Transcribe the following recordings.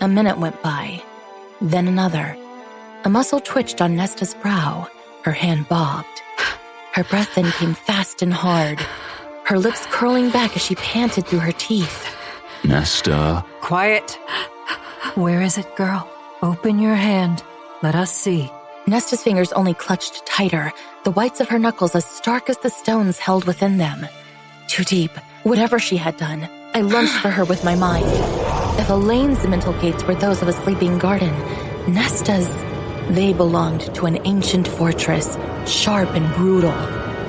A minute went by, then another. A muscle twitched on Nesta's brow. Her hand bobbed. Her breath then came fast and hard, her lips curling back as she panted through her teeth. Nesta. Quiet. Where is it, girl? Open your hand. Let us see. Nesta's fingers only clutched tighter, the whites of her knuckles as stark as the stones held within them. Too deep. Whatever she had done, I lunged for her with my mind. If Elaine's mental gates were those of a sleeping garden, Nesta's... They belonged to an ancient fortress, sharp and brutal.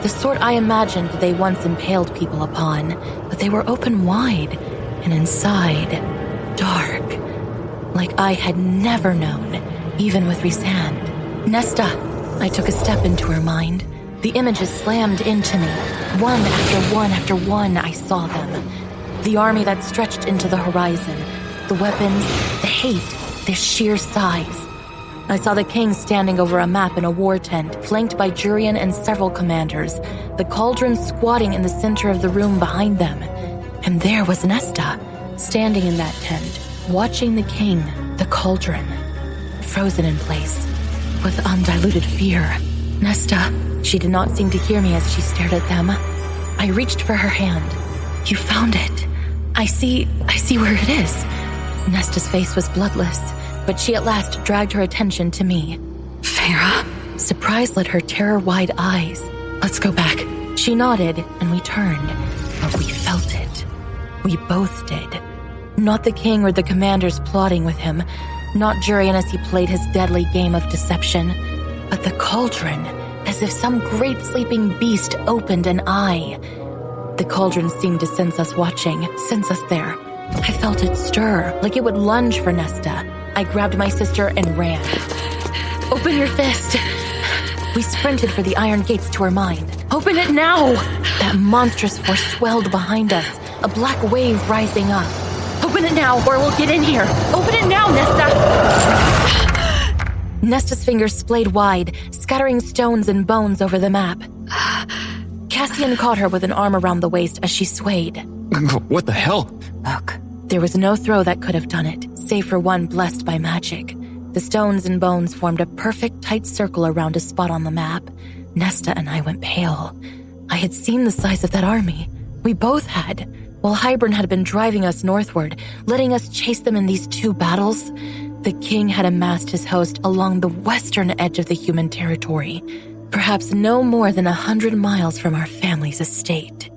The sort I imagined they once impaled people upon, but they were open wide, and inside, dark. Like I had never known, even with Rhysand. Nesta! I took a step into her mind. The images slammed into me. One after one after one, I saw them. The army that stretched into the horizon. The weapons, the hate, their sheer size. I saw the king standing over a map in a war tent, flanked by Jurian and several commanders, the cauldron squatting in the center of the room behind them. And there was Nesta, standing in that tent, watching the king, the cauldron, frozen in place, with undiluted fear. Nesta, she did not seem to hear me as she stared at them. I reached for her hand. You found it. I see where it is. Nesta's face was bloodless, but she at last dragged her attention to me. Feyre? Surprise lit her terror-wide eyes. Let's go back. She nodded, and we turned. But we felt it. We both did. Not the king or the commanders plotting with him, not Jurian as he played his deadly game of deception, but the cauldron, as if some great sleeping beast opened an eye. The cauldron seemed to sense us watching, sense us there. I felt it stir, like it would lunge for Nesta. I grabbed my sister and ran. Open your fist! We sprinted for the iron gates to her mind. Open it now! That monstrous force swelled behind us, a black wave rising up. Open it now, or we'll get in here! Open it now, Nesta! Nesta's fingers splayed wide, scattering stones and bones over the map. Cassian caught her with an arm around the waist as she swayed. What the hell? Look. There was no throw that could have done it, save for one blessed by magic. The stones and bones formed a perfect tight circle around a spot on the map. Nesta and I went pale. I had seen the size of that army. We both had. While Hybern had been driving us northward, letting us chase them in these two battles, the king had amassed his host along the western edge of the human territory, perhaps no more than 100 miles from our family's estate.